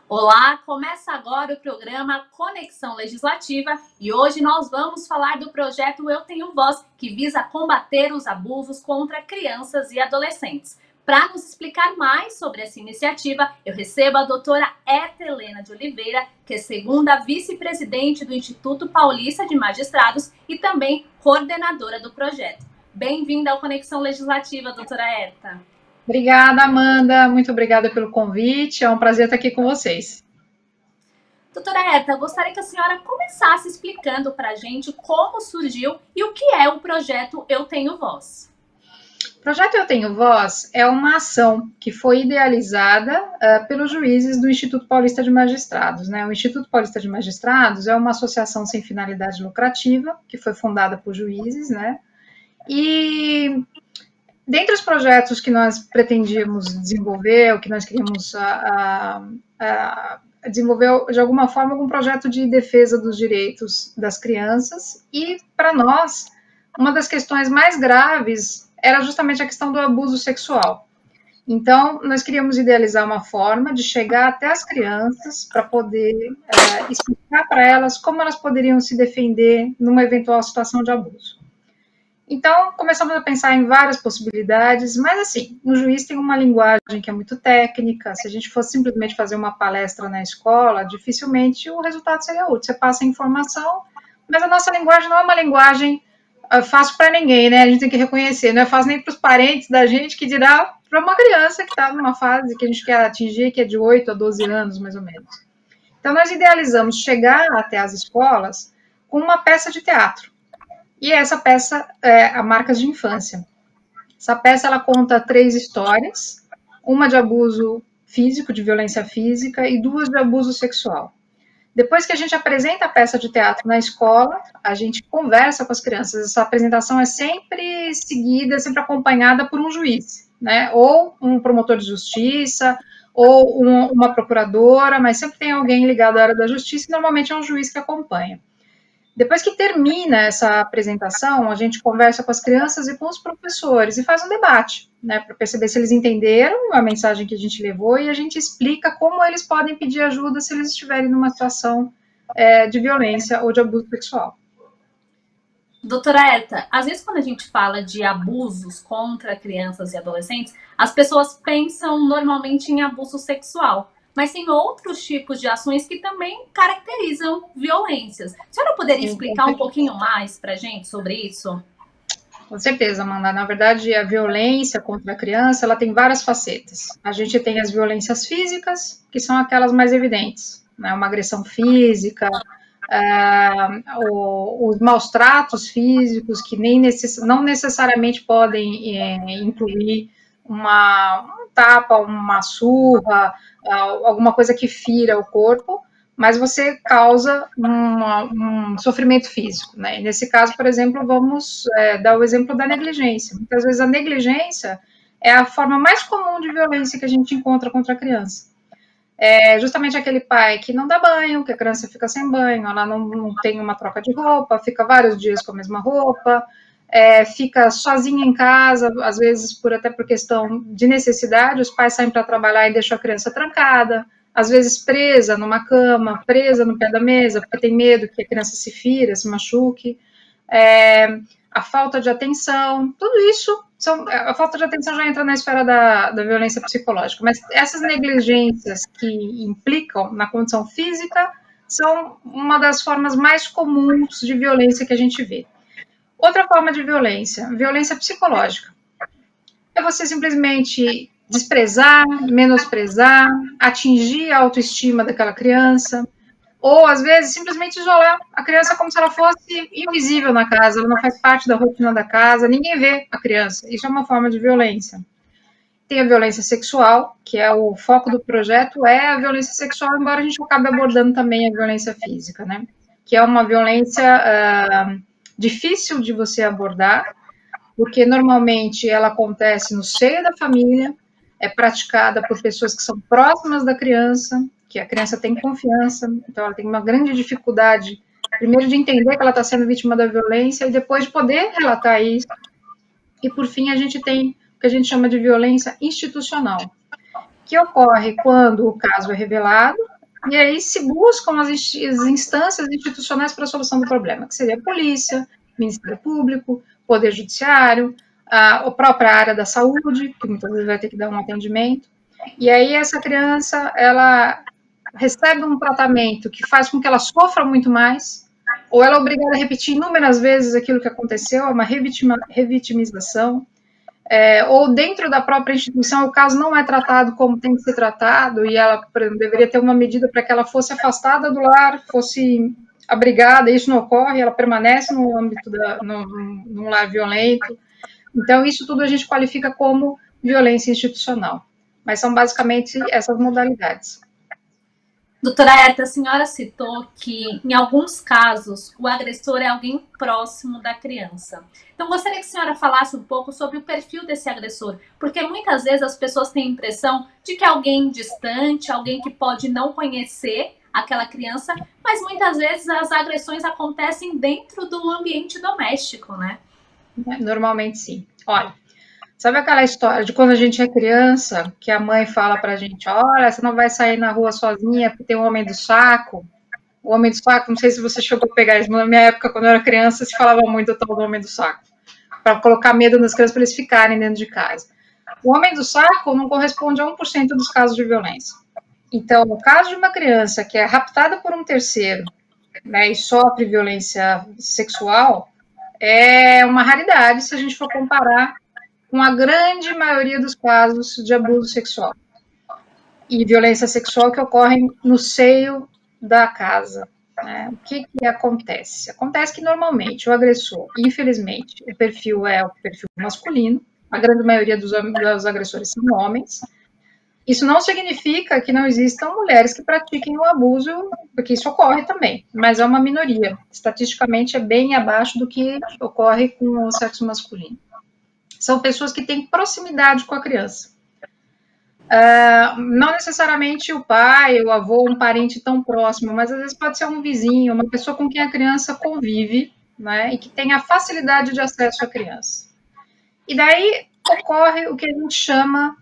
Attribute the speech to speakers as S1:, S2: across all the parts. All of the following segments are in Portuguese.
S1: Olá, começa agora o programa Conexão Legislativa e hoje nós vamos falar do projeto Eu Tenho Voz, que visa combater os abusos contra crianças e adolescentes. Para nos explicar mais sobre essa iniciativa, eu recebo a doutora Herta Helena de Oliveira, que é segunda vice-presidente do Instituto Paulista de Magistrados e também coordenadora do projeto. Bem-vinda ao Conexão Legislativa, doutora Herta.
S2: Obrigada, Amanda. Muito obrigada pelo convite. É um prazer estar aqui com vocês.
S1: Doutora Herta, eu gostaria que a senhora começasse explicando para a gente como surgiu e o que é o projeto Eu Tenho Voz.
S2: O projeto Eu Tenho Voz é uma ação que foi idealizada pelos juízes do Instituto Paulista de Magistrados, né? O Instituto Paulista de Magistrados é uma associação sem finalidade lucrativa que foi fundada por juízes, né? E dentre os projetos que nós pretendíamos desenvolver, o que nós queríamos desenvolver, de alguma forma, algum projeto de defesa dos direitos das crianças, e, para nós, uma das questões mais graves era justamente a questão do abuso sexual. Então, nós queríamos idealizar uma forma de chegar até as crianças para poder explicar para elas como elas poderiam se defender numa eventual situação de abuso. Então, começamos a pensar em várias possibilidades, mas assim, o juiz tem uma linguagem que é muito técnica. Se a gente fosse simplesmente fazer uma palestra na escola, dificilmente o resultado seria útil. Você passa a informação, mas a nossa linguagem não é uma linguagem fácil para ninguém, né? A gente tem que reconhecer, não é fácil nem para os parentes da gente, que dirá para uma criança que está numa fase que a gente quer atingir, que é de 8 a 12 anos, mais ou menos. Então, nós idealizamos chegar até as escolas com uma peça de teatro. E essa peça é a Marcas de Infância. Essa peça, ela conta 3 histórias, uma de abuso físico, de violência física, e 2 de abuso sexual. Depois que a gente apresenta a peça de teatro na escola, a gente conversa com as crianças. Essa apresentação é sempre seguida, sempre acompanhada por um juiz, né? Ou um promotor de justiça, ou uma procuradora, mas sempre tem alguém ligado à área da justiça, e normalmente é um juiz que acompanha. Depois que termina essa apresentação, a gente conversa com as crianças e com os professores e faz um debate, né, para perceber se eles entenderam a mensagem que a gente levou, e a gente explica como eles podem pedir ajuda se eles estiverem numa situação de violência ou de abuso sexual.
S1: Doutora Herta, às vezes quando a gente fala de abusos contra crianças e adolescentes, as pessoas pensam normalmente em abuso sexual. Mas tem outros tipos de ações que também caracterizam violências. A senhora poderia explicar um pouquinho mais para a gente sobre isso?
S2: Com certeza, Amanda. Na verdade, a violência contra a criança, ela tem várias facetas. A gente tem as violências físicas, que são aquelas mais evidentes, né? Uma agressão física, os maus tratos físicos, que não necessariamente podem incluir um tapa, uma surra, alguma coisa que fira o corpo, mas você causa um sofrimento físico, né? E nesse caso, por exemplo, vamos dar o exemplo da negligência. Muitas vezes a negligência é a forma mais comum de violência que a gente encontra contra a criança. É justamente aquele pai que não dá banho, que a criança fica sem banho, ela não tem uma troca de roupa, fica vários dias com a mesma roupa, fica sozinha em casa, às vezes até por questão de necessidade, os pais saem para trabalhar e deixam a criança trancada, às vezes presa numa cama, presa no pé da mesa, porque tem medo que a criança se fira, se machuque, a falta de atenção, tudo isso, a falta de atenção já entra na esfera da violência psicológica, mas essas negligências que implicam na condição física são uma das formas mais comuns de violência que a gente vê. Outra forma de violência, violência psicológica. É você simplesmente desprezar, menosprezar, atingir a autoestima daquela criança, ou às vezes simplesmente isolar a criança como se ela fosse invisível na casa, ela não faz parte da rotina da casa, ninguém vê a criança. Isso é uma forma de violência. Tem a violência sexual, que é o foco do projeto, é a violência sexual, embora a gente acabe abordando também a violência física, né? Que é uma violência difícil de você abordar, porque normalmente ela acontece no seio da família, é praticada por pessoas que são próximas da criança, que a criança tem confiança, então ela tem uma grande dificuldade, primeiro de entender que ela está sendo vítima da violência e depois de poder relatar isso. E por fim a gente tem o que a gente chama de violência institucional, que ocorre quando o caso é revelado, e aí se buscam as instâncias institucionais para a solução do problema, que seria a polícia, Ministério Público, Poder Judiciário, a própria área da saúde, que muitas vezes vai ter que dar um atendimento, e aí essa criança, ela recebe um tratamento que faz com que ela sofra muito mais, ou ela é obrigada a repetir inúmeras vezes aquilo que aconteceu, é uma revitimização, ou dentro da própria instituição o caso não é tratado como tem que ser tratado, e ela, por exemplo, deveria ter uma medida para que ela fosse afastada do lar, fosse abrigada, isso não ocorre, ela permanece no âmbito num lar violento. Então, isso tudo a gente qualifica como violência institucional. Mas são basicamente essas modalidades.
S1: Doutora Herta, a senhora citou que, em alguns casos, o agressor é alguém próximo da criança. Então, gostaria que a senhora falasse um pouco sobre o perfil desse agressor, porque muitas vezes as pessoas têm a impressão de que é alguém distante, alguém que pode não conhecer aquela criança, mas muitas vezes as agressões acontecem dentro do ambiente doméstico, né?
S2: Normalmente, sim. Olha, sabe aquela história de quando a gente é criança, que a mãe fala pra gente, olha, você não vai sair na rua sozinha porque tem um homem do saco? O homem do saco, não sei se você chegou a pegar isso, mas na minha época, quando eu era criança, se falava muito do tal do homem do saco, para colocar medo nas crianças para eles ficarem dentro de casa. O homem do saco não corresponde a 1% dos casos de violência. Então, no caso de uma criança que é raptada por um terceiro, né, e sofre violência sexual, é uma raridade se a gente for comparar com a grande maioria dos casos de abuso sexual e violência sexual que ocorrem no seio da casa. Né? O que acontece? Acontece que, normalmente, o agressor, infelizmente, o perfil é o perfil masculino, a grande maioria dos agressores são homens. Isso não significa que não existam mulheres que pratiquem o abuso, porque isso ocorre também, mas é uma minoria. Estatisticamente, é bem abaixo do que ocorre com o sexo masculino. São pessoas que têm proximidade com a criança. Não necessariamente o pai, o avô, um parente tão próximo, mas às vezes pode ser um vizinho, uma pessoa com quem a criança convive, né, e que tem a facilidade de acesso à criança. E daí ocorre o que a gente chama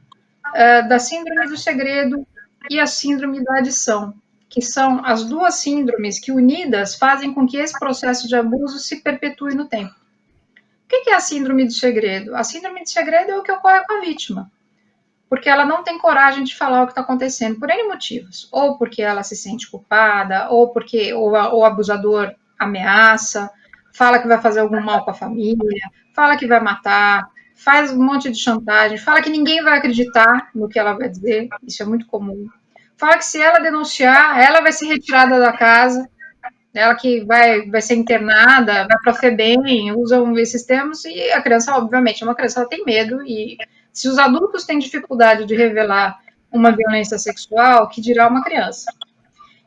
S2: da síndrome do segredo e a síndrome da adição, que são as duas síndromes que, unidas, fazem com que esse processo de abuso se perpetue no tempo. O que é a síndrome do segredo? A síndrome do segredo é o que ocorre com a vítima, porque ela não tem coragem de falar o que está acontecendo, por N motivos, ou porque ela se sente culpada, ou porque o abusador ameaça, fala que vai fazer algum mal com a família, fala que vai matar, faz um monte de chantagem, fala que ninguém vai acreditar no que ela vai dizer, isso é muito comum. Fala que se ela denunciar, ela vai ser retirada da casa, ela que vai ser internada, vai para a FEBEM, usam esses termos, e a criança, obviamente, é uma criança, ela tem medo, e se os adultos têm dificuldade de revelar uma violência sexual, que dirá uma criança?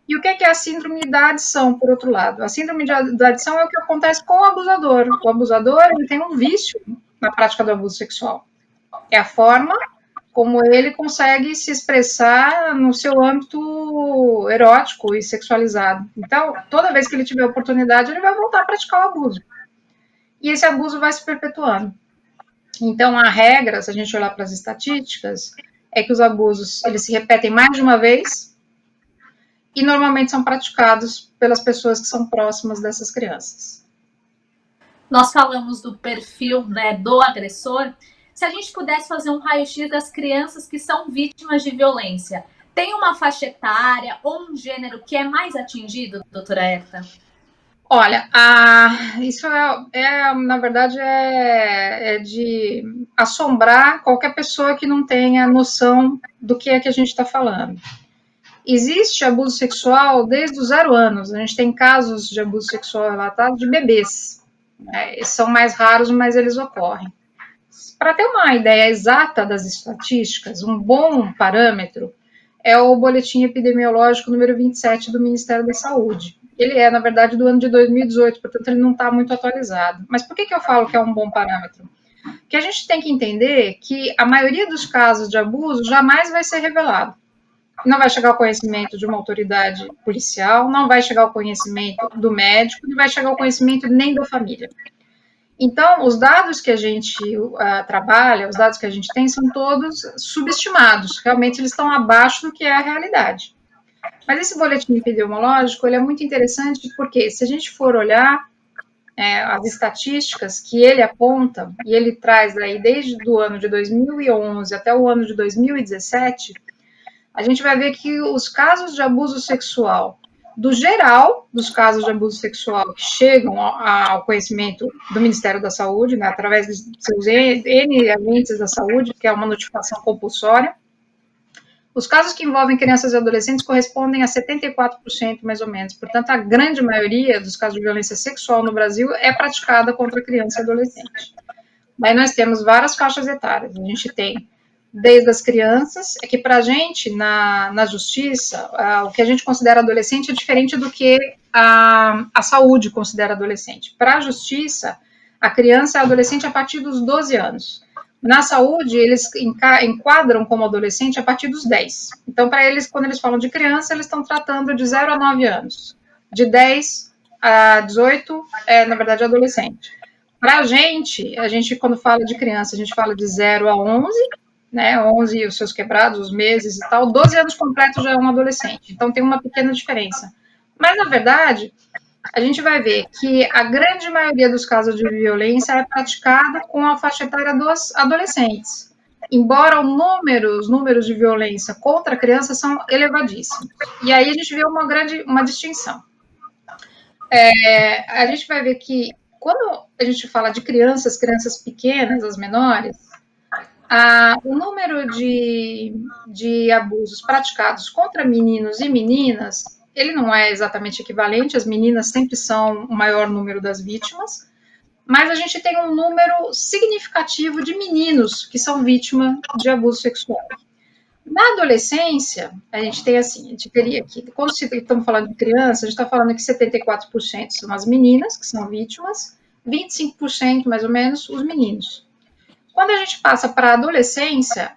S2: E o que é a síndrome da adição, por outro lado? A síndrome da adição é o que acontece com o abusador. O abusador, ele tem um vício na prática do abuso sexual. É a forma como ele consegue se expressar no seu âmbito erótico e sexualizado. Então, toda vez que ele tiver oportunidade, ele vai voltar a praticar o abuso. E esse abuso vai se perpetuando. Então, a regra, se a gente olhar para as estatísticas, é que os abusos, eles se repetem mais de uma vez e normalmente são praticados pelas pessoas que são próximas dessas crianças.
S1: Nós falamos do perfil, né, do agressor. Se a gente pudesse fazer um raio-x das crianças que são vítimas de violência, tem uma faixa etária ou um gênero que é mais atingido, doutora Herta?
S2: Olha, isso na verdade, é de assombrar qualquer pessoa que não tenha noção do que é que a gente está falando. Existe abuso sexual desde os 0 anos. A gente tem casos de abuso sexual relatados de bebês. Né? São mais raros, mas eles ocorrem. Para ter uma ideia exata das estatísticas, um bom parâmetro é o boletim epidemiológico número 27 do Ministério da Saúde. Ele é, na verdade, do ano de 2018, portanto, ele não está muito atualizado. Mas por que eu falo que é um bom parâmetro? Porque a gente tem que entender que a maioria dos casos de abuso jamais vai ser revelado. Não vai chegar ao conhecimento de uma autoridade policial, não vai chegar ao conhecimento do médico, não vai chegar ao conhecimento nem da família. Então, os dados que a gente trabalha, os dados que a gente tem, são todos subestimados. Realmente, eles estão abaixo do que é a realidade. Mas esse boletim epidemiológico, ele é muito interessante porque, se a gente for olhar as estatísticas que ele aponta, e ele traz aí desde o ano de 2011 até o ano de 2017, a gente vai ver que os casos de abuso sexual, do geral dos casos de abuso sexual que chegam ao conhecimento do Ministério da Saúde, né, através de seus N agentes da saúde, que é uma notificação compulsória, os casos que envolvem crianças e adolescentes correspondem a 74%, mais ou menos. Portanto, a grande maioria dos casos de violência sexual no Brasil é praticada contra criança e adolescente. Daí nós temos várias faixas etárias. A gente tem desde as crianças, é que para a gente, na justiça, o que a gente considera adolescente é diferente do que a saúde considera adolescente. Para a justiça, a criança é adolescente a partir dos 12 anos. Na saúde, eles enquadram como adolescente a partir dos 10. Então, para eles, quando eles falam de criança, eles estão tratando de 0 a 9 anos. De 10 a 18, na verdade, adolescente. Para a gente, quando fala de criança, a gente fala de 0 a 11, né, 11 e os seus quebrados, os meses e tal, 12 anos completos já é um adolescente. Então, tem uma pequena diferença. Mas, na verdade, a gente vai ver que a grande maioria dos casos de violência é praticada com a faixa etária dos adolescentes. Embora os números de violência contra a criança são elevadíssimos. E aí a gente vê uma distinção. A gente vai ver que quando a gente fala de crianças pequenas, as menores, o número de abusos praticados contra meninos e meninas, ele não é exatamente equivalente, as meninas sempre são o maior número das vítimas, mas a gente tem um número significativo de meninos que são vítimas de abuso sexual. Na adolescência, a gente tem assim, a gente teria aqui, quando estamos falando de criança, a gente está falando que 74% são as meninas que são vítimas, 25% mais ou menos os meninos. Quando a gente passa para a adolescência,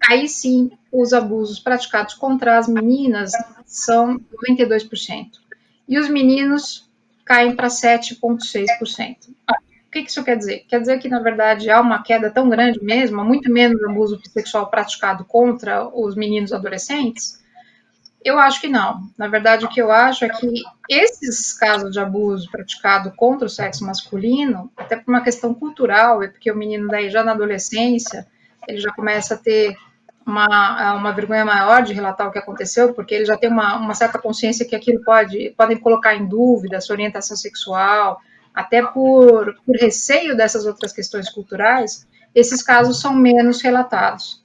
S2: aí sim, os abusos praticados contra as meninas são 92%. E os meninos caem para 7,6%. O que isso quer dizer? Quer dizer que, na verdade, há uma queda tão grande mesmo, há muito menos abuso sexual praticado contra os meninos adolescentes? Eu acho que não. Na verdade, o que eu acho é que esses casos de abuso praticado contra o sexo masculino, até por uma questão cultural, é porque o menino daí já na adolescência, ele já começa a ter uma vergonha maior de relatar o que aconteceu, porque ele já tem uma certa consciência que aquilo podem colocar em dúvida a sua orientação sexual, até por receio dessas outras questões culturais, esses casos são menos relatados.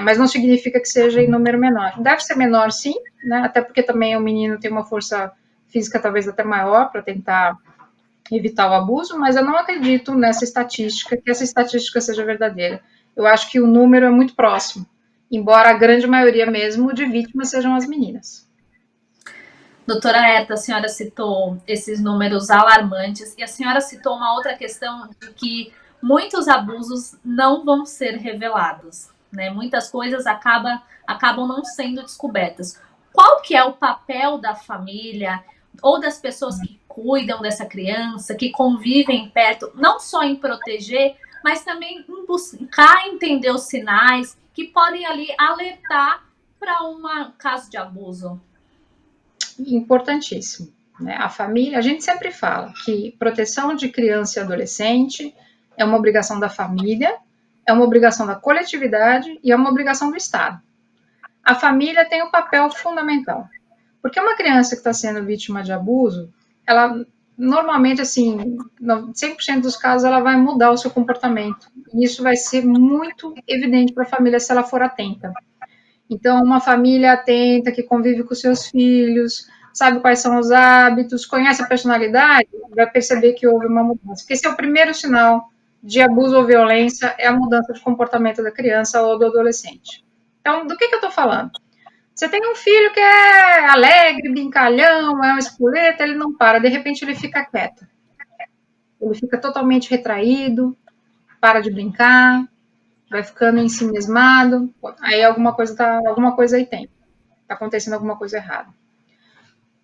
S2: Mas não significa que seja em número menor. Deve ser menor, sim, né? Até porque também o menino tem uma força física talvez até maior para tentar evitar o abuso, mas eu não acredito nessa estatística, que essa estatística seja verdadeira. Eu acho que o número é muito próximo, embora a grande maioria mesmo de vítimas sejam as meninas.
S1: Doutora Herta, a senhora citou esses números alarmantes e a senhora citou uma outra questão de que muitos abusos não vão ser revelados, né? Muitas coisas acabam não sendo descobertas. Qual que é o papel da família ou das pessoas que cuidam dessa criança, que convivem perto, não só em proteger, mas também em buscar entender os sinais que podem ali alertar para um caso de abuso?
S2: Importantíssimo, né? A família, a gente sempre fala que proteção de criança e adolescente é uma obrigação da família, é uma obrigação da coletividade e é uma obrigação do Estado. A família tem um papel fundamental, porque uma criança que está sendo vítima de abuso, ela normalmente, assim, 100% dos casos, ela vai mudar o seu comportamento, e isso vai ser muito evidente para a família se ela for atenta. Então, uma família atenta, que convive com seus filhos, sabe quais são os hábitos, conhece a personalidade, vai perceber que houve uma mudança. Porque esse é o primeiro sinal de abuso ou violência, é a mudança de comportamento da criança ou do adolescente. Então, do que eu estou falando? Você tem um filho que é alegre, brincalhão, é um espoleta, ele não para, de repente ele fica quieto. Ele fica totalmente retraído, para de brincar, vai ficando ensimismado, aí alguma coisa aí tem. Está acontecendo alguma coisa errada.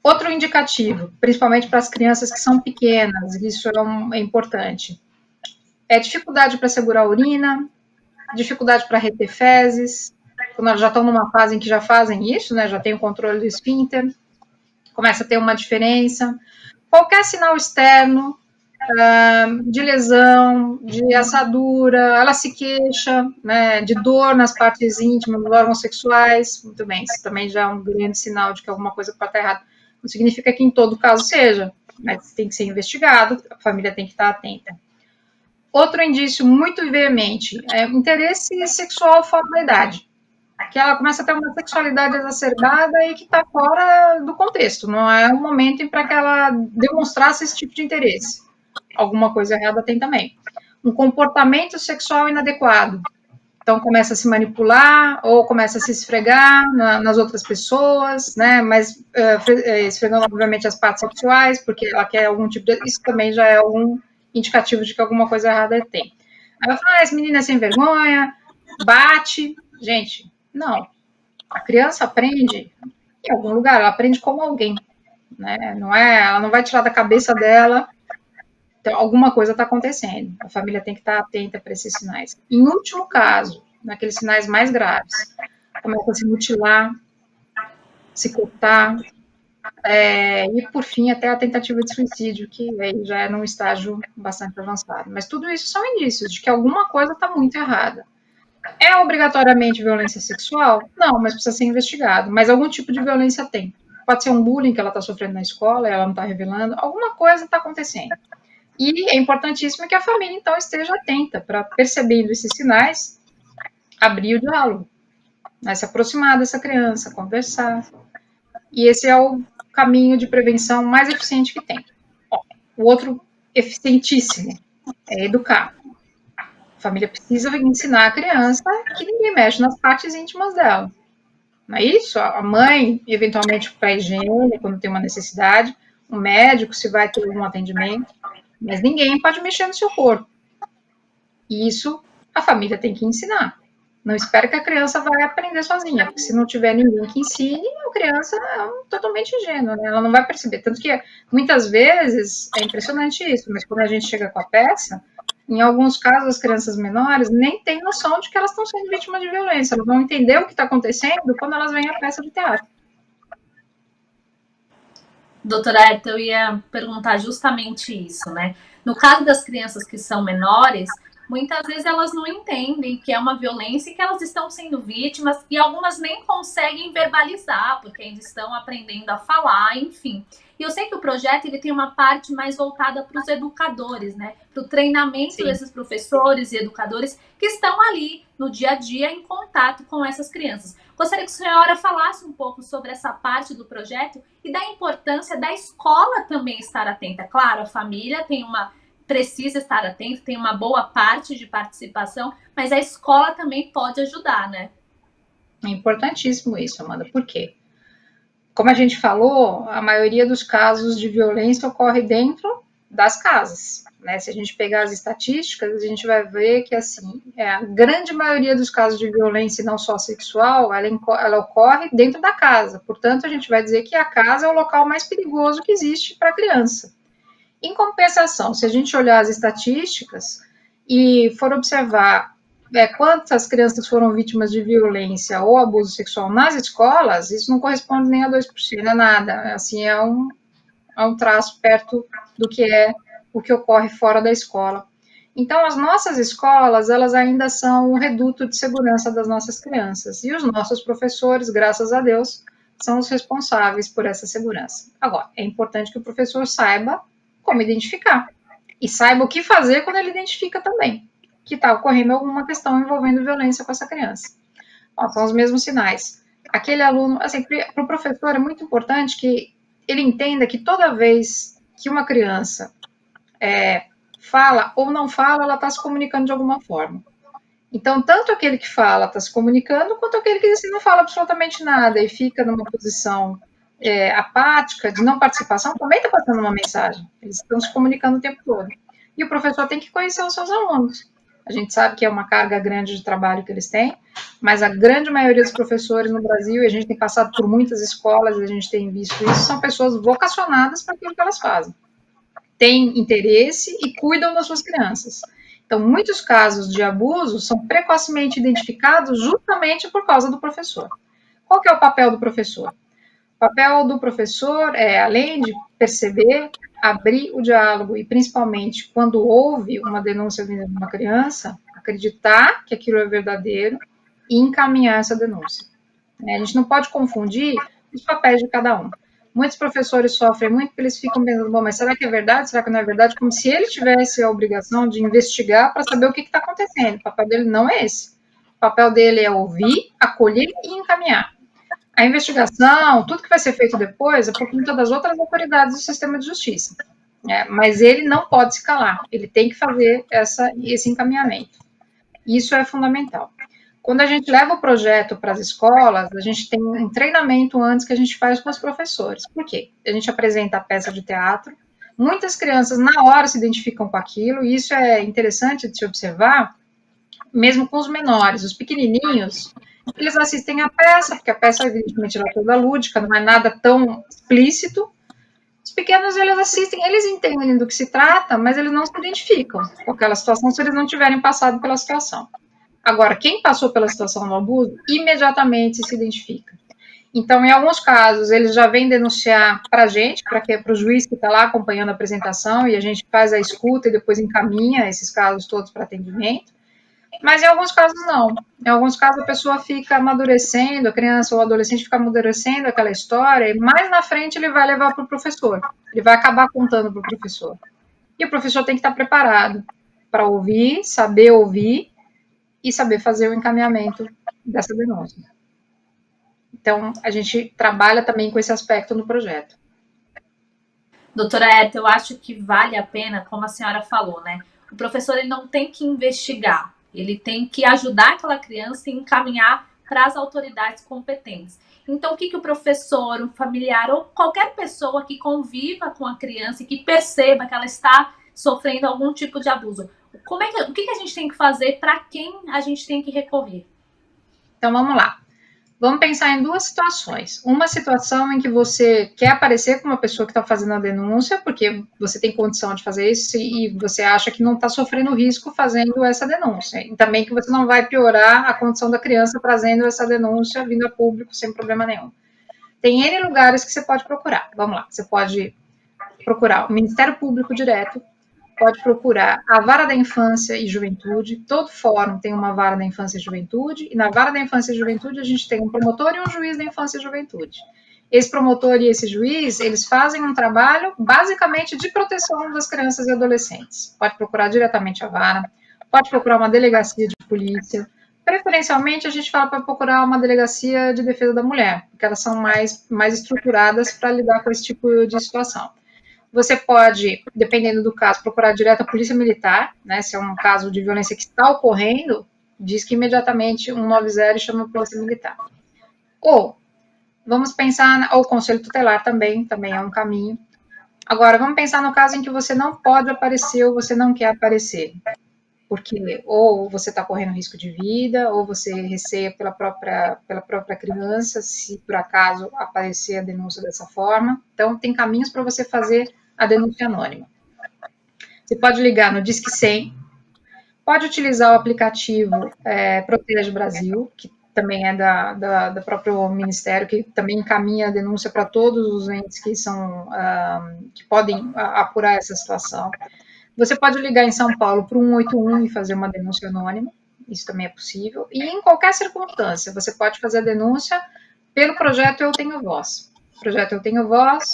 S2: Outro indicativo, principalmente para as crianças que são pequenas, isso é importante, é dificuldade para segurar a urina, dificuldade para reter fezes, quando elas já estão numa fase em que já fazem isso, né, já tem o controle do esfíncter, começa a ter uma diferença. Qualquer sinal externo de lesão, de assadura, ela se queixa, né, de dor nas partes íntimas, dos órgãos sexuais, muito bem, isso também já é um grande sinal de que alguma coisa pode estar errada. Não significa que em todo caso seja, mas tem que ser investigado, a família tem que estar atenta. Outro indício muito veemente é interesse sexual fora da idade, que ela começa a ter uma sexualidade exacerbada e que está fora do contexto, não é o momento para que ela demonstrasse esse tipo de interesse. Alguma coisa errada tem também. Um comportamento sexual inadequado. Então, começa a se manipular ou começa a se esfregar nas outras pessoas, né? Mas esfregando, obviamente, as partes sexuais, porque ela quer algum tipo de... Isso também já é um indicativo de que alguma coisa errada tem. Aí eu falo, essa menina é sem vergonha, bate. Gente, não. A criança aprende em algum lugar, ela aprende como alguém, né? Não é, ela não vai tirar da cabeça dela. Então, alguma coisa está acontecendo. A família tem que estar atenta para esses sinais. Em último caso, naqueles sinais mais graves, começa a se mutilar, se cortar, e, por fim, até a tentativa de suicídio, que aí já é num estágio bastante avançado. Mas tudo isso são indícios de que alguma coisa está muito errada. É obrigatoriamente violência sexual? Não, mas precisa ser investigado. Mas algum tipo de violência tem. Pode ser um bullying que ela está sofrendo na escola, ela não está revelando. Alguma coisa está acontecendo. E é importantíssimo que a família, então, esteja atenta para, percebendo esses sinais, abrir o diálogo, né, se aproximar dessa criança, conversar. E esse é o caminho de prevenção mais eficiente que tem. O outro eficientíssimo é educar. A família precisa ensinar a criança que ninguém mexe nas partes íntimas dela. Não é isso? A mãe, eventualmente, para higiene, quando tem uma necessidade, o médico, se vai ter algum atendimento, mas ninguém pode mexer no seu corpo. E isso a família tem que ensinar. Não espera que a criança vai aprender sozinha, porque se não tiver ninguém que ensine, a criança é totalmente ingênua, né? Ela não vai perceber. Tanto que, muitas vezes, é impressionante isso, mas quando a gente chega com a peça, em alguns casos, as crianças menores nem têm noção de que elas estão sendo vítimas de violência. Elas vão entender o que está acontecendo quando elas veem a peça de teatro.
S1: Doutora Herta, eu ia perguntar justamente isso, né? No caso das crianças que são menores, muitas vezes elas não entendem que é uma violência e que elas estão sendo vítimas, e algumas nem conseguem verbalizar, porque ainda estão aprendendo a falar, enfim. E eu sei que o projeto ele tem uma parte mais voltada para os educadores, né? Para o treinamento
S2: Sim.
S1: desses professores e educadores que estão ali no dia a dia em contato com essas crianças. Gostaria que a senhora falasse um pouco sobre essa parte do projeto e da importância da escola também estar atenta. Claro, a família precisa estar atenta, tem uma boa parte de participação, mas a escola também pode ajudar, né?
S2: É importantíssimo isso, Amanda. Por quê? Como a gente falou, a maioria dos casos de violência ocorre dentro das casas, né? Se a gente pegar as estatísticas, a gente vai ver que, assim, a grande maioria dos casos de violência, não só sexual, ela ocorre dentro da casa. Portanto, a gente vai dizer que a casa é o local mais perigoso que existe para a criança. Em compensação, se a gente olhar as estatísticas e for observar quantas crianças foram vítimas de violência ou abuso sexual nas escolas, isso não corresponde nem a 2%, é nada. Assim, é um traço perto do que é o que ocorre fora da escola. Então, as nossas escolas, elas ainda são o reduto de segurança das nossas crianças. E os nossos professores, graças a Deus, são os responsáveis por essa segurança. Agora, é importante que o professor saiba como identificar. E saiba o que fazer quando ele identifica também que está ocorrendo alguma questão envolvendo violência com essa criança. Ó, são os mesmos sinais. Aquele aluno, assim, para o professor é muito importante que ele entenda que toda vez que uma criança fala ou não fala, ela está se comunicando de alguma forma. Então, tanto aquele que fala está se comunicando, quanto aquele que assim, não fala absolutamente nada e fica numa posição apática, de não participação, também está passando uma mensagem. Eles estão se comunicando o tempo todo. E o professor tem que conhecer os seus alunos. A gente sabe que é uma carga grande de trabalho que eles têm, mas a grande maioria dos professores no Brasil, e a gente tem passado por muitas escolas, e a gente tem visto isso, são pessoas vocacionadas para aquilo que elas fazem. Têm interesse e cuidam das suas crianças. Então, muitos casos de abuso são precocemente identificados justamente por causa do professor. Qual que é o papel do professor? O papel do professor é, além de perceber, abrir o diálogo e, principalmente, quando houve uma denúncia vinda de uma criança, acreditar que aquilo é verdadeiro e encaminhar essa denúncia. A gente não pode confundir os papéis de cada um. Muitos professores sofrem muito porque eles ficam pensando, bom, mas será que é verdade? Será que não é verdade? Como se ele tivesse a obrigação de investigar para saber o que está acontecendo. O papel dele não é esse. O papel dele é ouvir, acolher e encaminhar. A investigação, tudo que vai ser feito depois, é por conta das outras autoridades do sistema de justiça. Mas ele não pode se calar. Ele tem que fazer esse encaminhamento. Isso é fundamental. Quando a gente leva o projeto para as escolas, a gente tem um treinamento antes que a gente faz com os professores. Por quê? A gente apresenta a peça de teatro, muitas crianças na hora se identificam com aquilo, e isso é interessante de se observar, mesmo com os menores, os pequenininhos, eles assistem a peça, porque a peça, evidentemente, ela é toda lúdica, não é nada tão explícito. Os pequenos, eles assistem, eles entendem do que se trata, mas eles não se identificam com aquela situação se eles não tiverem passado pela situação. Agora, quem passou pela situação do abuso, imediatamente se identifica. Então, em alguns casos, eles já vêm denunciar para a gente, para o juiz que está lá acompanhando a apresentação, e a gente faz a escuta e depois encaminha esses casos todos para atendimento. Mas em alguns casos, não. Em alguns casos, a pessoa fica amadurecendo, a criança ou o adolescente fica amadurecendo aquela história, e mais na frente ele vai levar para o professor. Ele vai acabar contando para o professor. E o professor tem que estar preparado para ouvir, e saber fazer o encaminhamento dessa denúncia. Então, a gente trabalha também com esse aspecto no projeto.
S1: Doutora Herta, eu acho que vale a pena, como a senhora falou, né? O professor ele não tem que investigar, ele tem que ajudar aquela criança e encaminhar para as autoridades competentes. Então, o que o professor, um familiar ou qualquer pessoa que conviva com a criança e que perceba que ela está sofrendo algum tipo de abuso, o que a gente tem que fazer, para quem a gente tem que recorrer?
S2: Então, vamos lá. Vamos pensar em duas situações. Uma situação em que você quer aparecer com uma pessoa que está fazendo a denúncia, porque você tem condição de fazer isso e você acha que não está sofrendo risco fazendo essa denúncia. E também que você não vai piorar a condição da criança trazendo essa denúncia vindo a público sem problema nenhum. Tem N lugares que você pode procurar. Vamos lá. Você pode procurar o Ministério Público direto, pode procurar a Vara da Infância e Juventude. Todo fórum tem uma Vara da Infância e Juventude, e na Vara da Infância e Juventude a gente tem um promotor e um juiz da Infância e Juventude. Esse promotor e esse juiz, eles fazem um trabalho basicamente de proteção das crianças e adolescentes. Pode procurar diretamente a Vara, pode procurar uma delegacia de polícia. Preferencialmente, a gente fala para procurar uma delegacia de defesa da mulher, porque elas são mais estruturadas para lidar com esse tipo de situação. Você pode, dependendo do caso, procurar direto a Polícia Militar, né? Se é um caso de violência que está ocorrendo, diz que imediatamente 190 e chama a Polícia Militar. Ou, vamos pensar, ou o Conselho Tutelar também é um caminho. Agora, vamos pensar no caso em que você não pode aparecer ou você não quer aparecer. Porque ou você está correndo risco de vida, ou você receia pela própria criança, se por acaso aparecer a denúncia dessa forma. Então, tem caminhos para você fazer a denúncia anônima. Você pode ligar no Disque 100, pode utilizar o aplicativo Protege Brasil, que também é do próprio Ministério, que também encaminha a denúncia para todos os entes que podem apurar essa situação. Você pode ligar em São Paulo para o 181 e fazer uma denúncia anônima, isso também é possível. E em qualquer circunstância, você pode fazer a denúncia pelo projeto Eu Tenho Voz. Projeto Eu Tenho Voz,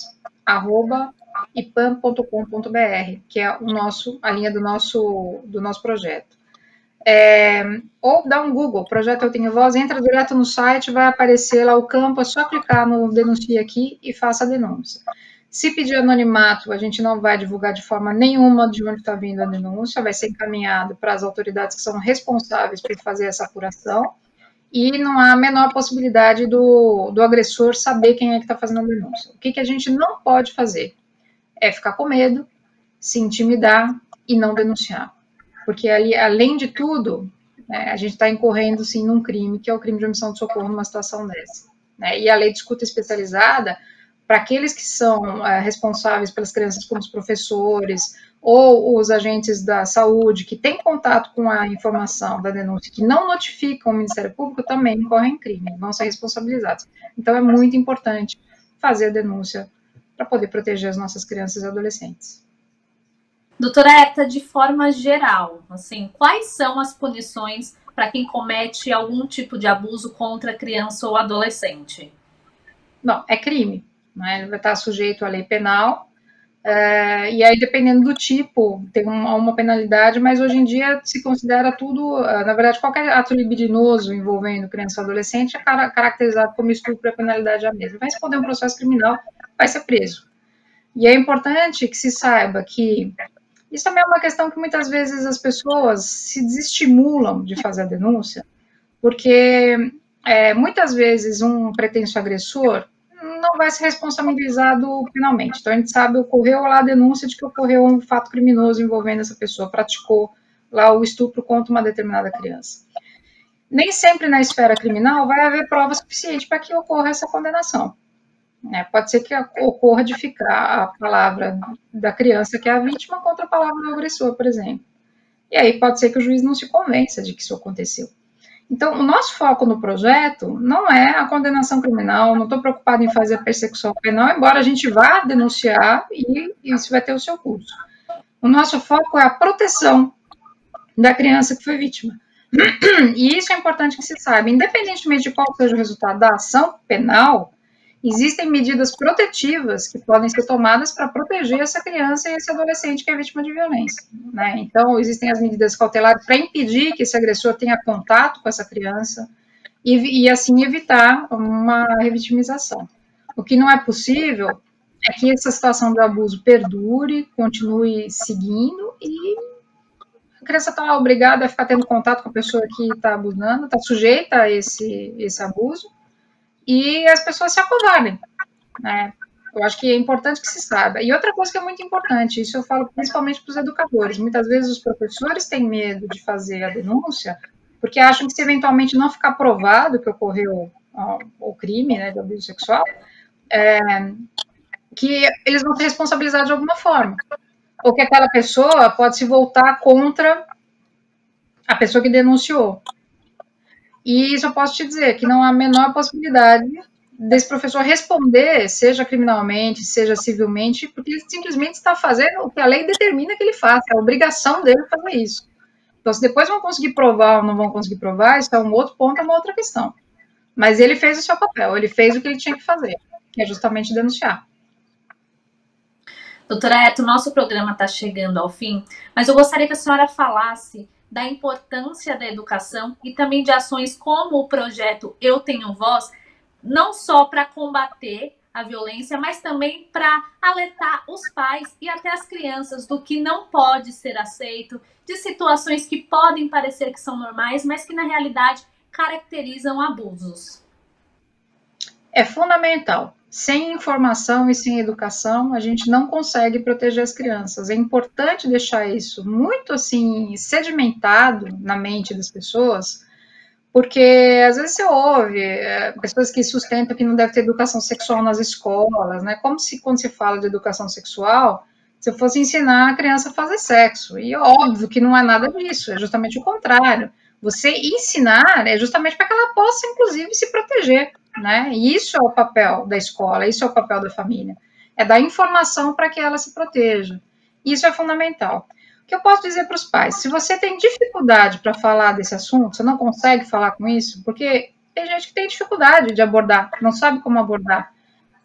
S2: @ipam.com.br, que é a linha do nosso projeto. Ou dá um Google, Projeto Eu Tenho Voz, entra direto no site, vai aparecer lá o campo, é só clicar no Denuncie Aqui e faça a denúncia. Se pedir anonimato, a gente não vai divulgar de forma nenhuma de onde está vindo a denúncia, vai ser encaminhado para as autoridades que são responsáveis por fazer essa apuração, e não há a menor possibilidade do agressor saber quem é que está fazendo a denúncia. O que a gente não pode fazer é ficar com medo, se intimidar e não denunciar. Porque ali, além de tudo, a gente está incorrendo, sim, num crime, que é o crime de omissão de socorro numa situação dessa. E a lei de escuta especializada, para aqueles que são responsáveis pelas crianças, como os professores, ou os agentes da saúde que têm contato com a informação da denúncia, que não notificam o Ministério Público, também incorrem em crime, vão ser responsabilizados. Então, é muito importante fazer a denúncia para poder proteger as nossas crianças e adolescentes.
S1: Doutora Herta, de forma geral, assim, quais são as punições para quem comete algum tipo de abuso contra criança ou adolescente?
S2: Não, é crime, né? Ele vai estar sujeito à lei penal, e aí, dependendo do tipo, tem uma penalidade, mas hoje em dia se considera tudo, na verdade, qualquer ato libidinoso envolvendo criança ou adolescente é caracterizado como estupro, a penalidade é a mesma. Vai responder um processo criminal, vai ser preso. E é importante que se saiba que isso também é uma questão que muitas vezes as pessoas se desestimulam de fazer a denúncia, porque muitas vezes um pretenso agressor não vai ser responsabilizado penalmente. Então, a gente sabe, ocorreu lá a denúncia de que ocorreu um fato criminoso envolvendo essa pessoa, praticou lá o estupro contra uma determinada criança. Nem sempre na esfera criminal vai haver prova suficiente para que ocorra essa condenação. Pode ser que ocorra de ficar a palavra da criança que é a vítima contra a palavra do agressor, por exemplo. E aí pode ser que o juiz não se convença de que isso aconteceu. Então, o nosso foco no projeto não é a condenação criminal, não estou preocupado em fazer a persecução penal, embora a gente vá denunciar e isso vai ter o seu curso. O nosso foco é a proteção da criança que foi vítima. E isso é importante que se saiba. Independentemente de qual seja o resultado da ação penal, existem medidas protetivas que podem ser tomadas para proteger essa criança e esse adolescente que é vítima de violência, né? Então, existem as medidas cautelares para impedir que esse agressor tenha contato com essa criança e assim, evitar uma revitimização. O que não é possível é que essa situação do abuso perdure, continue seguindo e a criança está obrigada a ficar tendo contato com a pessoa que está abusando, está sujeita a esse abuso, e as pessoas se acovardem, né? Eu acho que é importante que se saiba. E outra coisa que é muito importante, isso eu falo principalmente para os educadores, muitas vezes os professores têm medo de fazer a denúncia, porque acham que se eventualmente não ficar provado que ocorreu o crime, né, de abuso sexual, que eles vão ser responsabilizados de alguma forma. Ou que aquela pessoa pode se voltar contra a pessoa que denunciou. E isso eu posso te dizer, que não há a menor possibilidade desse professor responder, seja criminalmente, seja civilmente, porque ele simplesmente está fazendo o que a lei determina que ele faça, é a obrigação dele fazer isso. Então, se depois vão conseguir provar ou não vão conseguir provar, isso é um outro ponto, é uma outra questão. Mas ele fez o seu papel, ele fez o que ele tinha que fazer, que é justamente denunciar.
S1: Doutora Herta, o nosso programa está chegando ao fim, mas eu gostaria que a senhora falasse da importância da educação e também de ações como o projeto Eu Tenho Voz, não só para combater a violência, mas também para alertar os pais e até as crianças do que não pode ser aceito, de situações que podem parecer que são normais, mas que na realidade caracterizam abusos.
S2: É fundamental. Sem informação e sem educação, a gente não consegue proteger as crianças. É importante deixar isso muito assim sedimentado na mente das pessoas, porque às vezes você ouve pessoas que sustentam que não deve ter educação sexual nas escolas, né? Como se quando se fala de educação sexual, se fosse ensinar a criança a fazer sexo. E óbvio que não é nada disso, é justamente o contrário. Você ensinar é justamente para que ela possa, inclusive, se proteger, né? E isso é o papel da escola, isso é o papel da família. É dar informação para que ela se proteja. Isso é fundamental. O que eu posso dizer para os pais? Se você tem dificuldade para falar desse assunto, você não consegue falar com isso, porque tem gente que tem dificuldade de abordar, não sabe como abordar.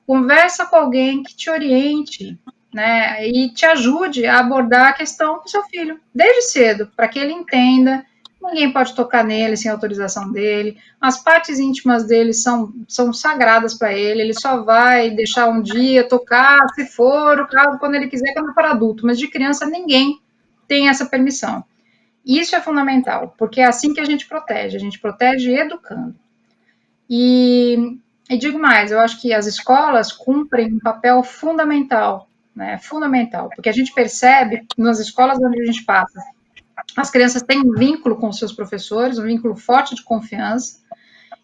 S2: Conversa com alguém que te oriente, né? E te ajude a abordar a questão com seu filho, desde cedo, para que ele entenda. Ninguém pode tocar nele sem autorização dele. As partes íntimas dele são sagradas para ele. Ele só vai deixar um dia tocar, se for o caso, quando ele quiser, quando for adulto. Mas de criança, ninguém tem essa permissão. Isso é fundamental, porque é assim que a gente protege educando. E digo mais, eu acho que as escolas cumprem um papel fundamental, né? Fundamental, porque a gente percebe nas escolas onde a gente passa, as crianças têm um vínculo com os seus professores, um vínculo forte de confiança,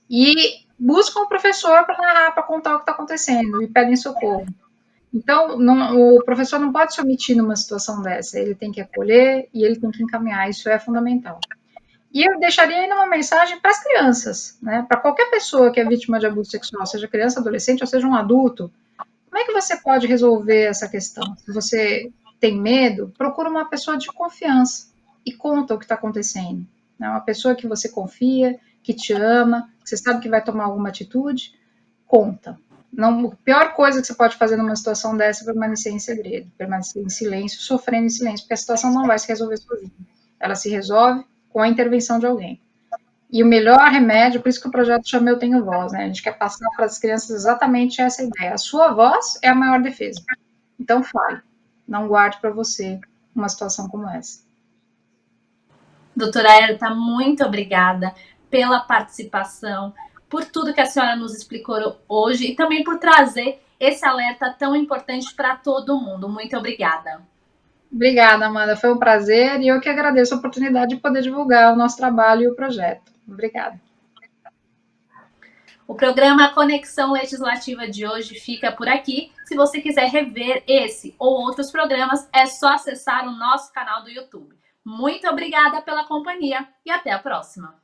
S2: e buscam o professor para narrar, para contar o que está acontecendo, e pedem socorro. Então, o professor não pode se omitir numa situação dessa, ele tem que acolher e ele tem que encaminhar, isso é fundamental. E eu deixaria ainda uma mensagem para as crianças, né? Para qualquer pessoa que é vítima de abuso sexual, seja criança, adolescente ou seja um adulto, como é que você pode resolver essa questão? Se você tem medo, procura uma pessoa de confiança e conta o que está acontecendo. Né? Uma pessoa que você confia, que te ama, que você sabe que vai tomar alguma atitude, conta. Não, a pior coisa que você pode fazer numa situação dessa é permanecer em segredo, permanecer em silêncio, sofrendo em silêncio, porque a situação não vai se resolver sozinha. Ela se resolve com a intervenção de alguém. E o melhor remédio, por isso que o projeto chama Eu Tenho Voz, né? A gente quer passar para as crianças exatamente essa ideia. A sua voz é a maior defesa. Então fale, não guarde para você uma situação como essa.
S1: Doutora Erta, muito obrigada pela participação, por tudo que a senhora nos explicou hoje e também por trazer esse alerta tão importante para todo mundo. Muito obrigada.
S2: Obrigada, Amanda. Foi um prazer e eu que agradeço a oportunidade de poder divulgar o nosso trabalho e o projeto. Obrigada.
S1: O programa Conexão Legislativa de hoje fica por aqui. Se você quiser rever esse ou outros programas, é só acessar o nosso canal do YouTube. Muito obrigada pela companhia e até a próxima.